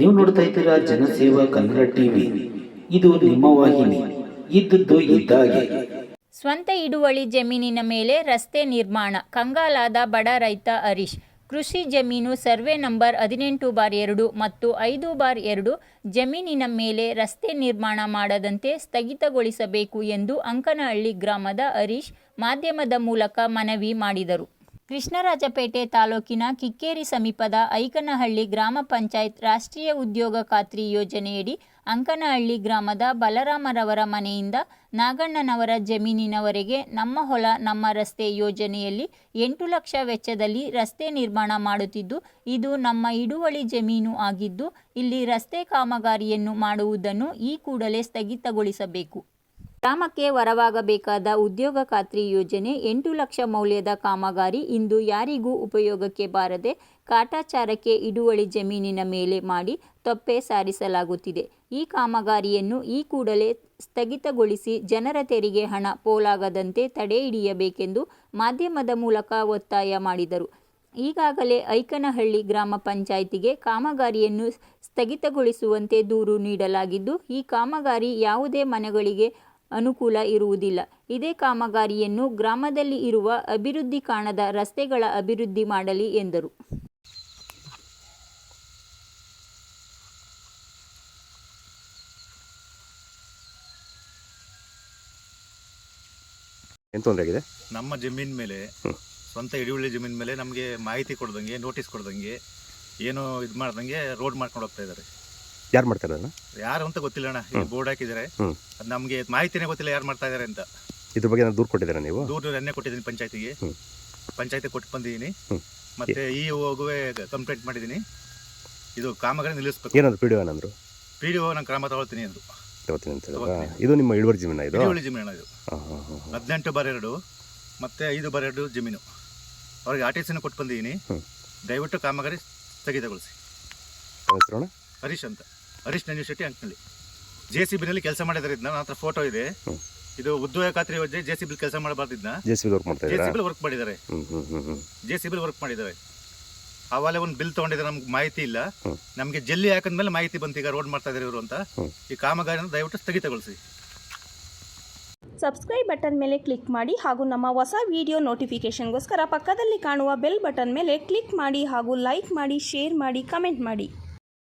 ನೀವು ನೋಡ್ತಾ ಇದ್ದೀರಾ ಜನಸೇವಾ ಕನ್ನಡ ಟಿವಿ. ಇದು ನಿಮ್ಮ ವಾಹಿನಿ. ಇದ್ದದ್ದು ಇದ್ದಾಗೆ. ಸ್ವಂತ ಹಿಡುವಳಿ ಜಮೀನಿನ ಮೇಲೆ ರಸ್ತೆ ನಿರ್ಮಾಣ. ಕಂಗಾಲಾದ ಬಡ ರೈತ ಹರೀಶ್. ಕೃಷಿ ಜಮೀನು ಸರ್ವೆ ನಂಬರ್ 18/2 ಮತ್ತು 5/2 ಜಮೀನಿನ ಮೇಲೆ ರಸ್ತೆ ನಿರ್ಮಾಣ ಮಾಡದಂತೆ ಸ್ಥಗಿತಗೊಳಿಸಬೇಕು ಎಂದು ಅಂಕನಹಳ್ಳಿ ಗ್ರಾಮದ ಹರೀಶ್ ಮಾಧ್ಯಮದ ಮೂಲಕ ಮನವಿ ಮಾಡಿದರು. ಕೃಷ್ಣರಾಜಪೇಟೆ ತಾಲೂಕಿನ ಕಿಕ್ಕೇರಿ ಸಮೀಪದ ಐಕನಹಳ್ಳಿ ಗ್ರಾಮ ಪಂಚಾಯತ್ ರಾಷ್ಟ್ರೀಯ ಉದ್ಯೋಗ ಖಾತ್ರಿ ಯೋಜನೆಯಡಿ ಅಂಕನಹಳ್ಳಿ ಗ್ರಾಮದ ಬಲರಾಮರವರ ಮನೆಯಿಂದ ನಾಗಣ್ಣನವರ ಜಮೀನಿನವರೆಗೆ ನಮ್ಮ ಹೊಲ ನಮ್ಮ ರಸ್ತೆ ಯೋಜನೆಯಲ್ಲಿ 8 ಲಕ್ಷ ವೆಚ್ಚದಲ್ಲಿ ರಸ್ತೆ ನಿರ್ಮಾಣ ಮಾಡುತ್ತಿದ್ದು, ಇದು ನಮ್ಮ ಹಿಡುವಳಿ ಜಮೀನು ಆಗಿದ್ದು, ಇಲ್ಲಿ ರಸ್ತೆ ಕಾಮಗಾರಿಯನ್ನು ಮಾಡುವುದನ್ನು ಈ ಕೂಡಲೇ ಸ್ಥಗಿತಗೊಳಿಸಬೇಕು. ಗ್ರಾಮಕ್ಕೆ ವರವಾಗಬೇಕಾದ ಉದ್ಯೋಗ ಖಾತ್ರಿ ಯೋಜನೆ 8 ಲಕ್ಷ ಮೌಲ್ಯದ ಕಾಮಗಾರಿ ಇಂದು ಯಾರಿಗೂ ಉಪಯೋಗಕ್ಕೆ ಬಾರದೆ ಕಾಟಾಚಾರಕ್ಕೆ ಹಿಡುವಳಿ ಜಮೀನಿನ ಮೇಲೆ ಮಾಡಿ ತೊಪ್ಪೆ ಸಾರಿಸಲಾಗುತ್ತಿದೆ. ಈ ಕಾಮಗಾರಿಯನ್ನು ಈ ಕೂಡಲೇ ಸ್ಥಗಿತಗೊಳಿಸಿ ಜನರ ತೆರಿಗೆ ಹಣ ಪೋಲಾಗದಂತೆ ತಡೆ ಹಿಡಿಯಬೇಕೆಂದು ಮಾಧ್ಯಮದ ಮೂಲಕ ಒತ್ತಾಯ ಮಾಡಿದರು. ಈಗಾಗಲೇ ಐಕನಹಳ್ಳಿ ಗ್ರಾಮ ಪಂಚಾಯಿತಿಗೆ ಕಾಮಗಾರಿಯನ್ನು ಸ್ಥಗಿತಗೊಳಿಸುವಂತೆ ದೂರು ನೀಡಲಾಗಿದ್ದು, ಈ ಕಾಮಗಾರಿ ಯಾವುದೇ ಮನೆಗಳಿಗೆ ಅನುಕೂಲ ಇರುವುದಿಲ್ಲ. ಇದೇ ಕಾಮಗಾರಿಯನ್ನು ಗ್ರಾಮದಲ್ಲಿ ಇರುವ ಅಭಿವೃದ್ಧಿ ಕಾಣದ ರಸ್ತೆಗಳ ಅಭಿವೃದ್ಧಿ ಮಾಡಲಿ ಎಂದರು. ನಮ್ಮ ಜಮೀನ್ ಮೇಲೆ ಸ್ವಂತ ಹಿಡುವಳಿ ಜಮೀನ್ ಮೇಲೆ ನಮಗೆ ಮಾಹಿತಿ ಕೊಡ್ದಂಗೆ, ನೋಟಿಸ್ ಕೊಡ್ದಂಗೆ, ಏನು ಇದು ಮಾಡ್ದಂಗೆ ರೋಡ್ ಮಾಡ್ಕೊಂಡು ಹೋಗ್ತಾ ಇದ್ದಾರೆ. ಯಾರು ಮಾಡ್ತಾರೆ ಅದನ್ನ? ಯಾರು ಅಂತ ಗೊತ್ತಿಲ್ಲ ಅಣ್ಣ. ಈಗ ಬೋರ್ಡ್ ಹಾಕಿದ್ದಾರೆ, ಅದು ನಮಗೆ ಮಾಹಿತಿನೇ ಗೊತ್ತಿಲ್ಲ ಯಾರು ಮಾಡ್ತಾ ಇದ್ದಾರೆ ಅಂತ. ಇದ್ರ ಬಗ್ಗೆ ದೂರು ಕೊಟ್ಟಿದ್ದೀರಾ ನೀವು? ದೂರು ನೆನ್ನೆ ಕೊಟ್ಟಿದ್ದೀನಿ ಪಂಚಾಯತಿಗೆ. ಪಂಚಾಯತಿ ಕೊಟ್ಟು ಬಂದಿದ್ದೀನಿ. ಮತ್ತೆ ಈ ಹೋಗುವೆ ಕಂಪ್ಲೇಂಟ್ ಮಾಡಿದ್ದೀನಿ. ಇದು ಕಾಮಗಾರಿ ನಿಲ್ಲಿಸ್ಬೇಕು. ಏನಂದ್ರು ಪಿ ಡಿ ಒ ಏನಂದ್ರು? ಪಿ ಡಿ ಒ ನಾನು ಕ್ರಮ ತಗೊಳ್ತೀನಿ ಅಂದ್ರು. ಇದು ನಿಮ್ಮ ಹಿಡುವಳಿ ಜಮೀನ? ಇದು ಹಿಡುವಳಿ ಜಮೀನು. ಇದು 18/2 ಮತ್ತೆ 5/2 ಜಮೀನು. ಅವ್ರಿಗೆ ಆರ್ಟಿಸಿನ ಕೊಟ್ಟು ಬಂದಿದ್ದೀನಿ. ದಯವಿಟ್ಟು ಕಾಮಗಾರಿ ಸ್ಥಗಿತಗೊಳಿಸಿ. ಹರೀಶ್ ಅಂತ, ಹರೀಶ್ ನಂಜು ಶೆಟ್ಟಿ ಅಂಕನಹಳ್ಳಿ. JCB ನಲ್ಲಿ ಕೆಲಸ ಮಾಡಿದ್ದಾರೆ. ನನ್ನ ಹತ್ರ ಫೋಟೋ ಇದೆ. ಇದು ಉದ್ಯೋಗ ಖಾತ್ರಿ ಯೋಜನೆ. JCB ಕೆಲಸ ಮಾಡಬಾರ್ದಿದ್ನ JCB ವರ್ಕ್ ಮಾಡಿದ್ದಾರೆ. JCB ವರ್ಕ್ ಮಾಡಿದ್ದಾರೆ. ಅವಾಗಲೇ ಒಂದು ಬಿಲ್ ತಗೊಂಡಿದ್ದಾರೆ. ನಮ್ಗೆ ಮಾಹಿತಿ ಇಲ್ಲ. ನಮಗೆ ಜಲ್ಲಿ ಹಾಕಿದ್ಮೇಲೆ ಮಾಹಿತಿ ಬಂತು ಈಗ ರೋಡ್ ಮಾಡ್ತಾ ಇದ್ದಾರೆ ಇವರು ಅಂತ. ಈ ಕಾಮಗಾರಿನ ದಯವಿಟ್ಟು ಸ್ಥಗಿತಗೊಳಿಸಿ. ಸಬ್ಸ್ಕ್ರೈಬ್ ಬಟನ್ ಮೇಲೆ ಕ್ಲಿಕ್ ಮಾಡಿ ಹಾಗೂ ನಮ್ಮ ಹೊಸ ವಿಡಿಯೋ ನೋಟಿಫಿಕೇಷನ್ಗೋಸ್ಕರ ಪಕ್ಕದಲ್ಲಿ ಕಾಣುವ ಬೆಲ್ ಬಟನ್ ಮೇಲೆ ಕ್ಲಿಕ್ ಮಾಡಿ ಹಾಗೂ ಲೈಕ್ ಮಾಡಿ, ಶೇರ್ ಮಾಡಿ, ಕಮೆಂಟ್ ಮಾಡಿ.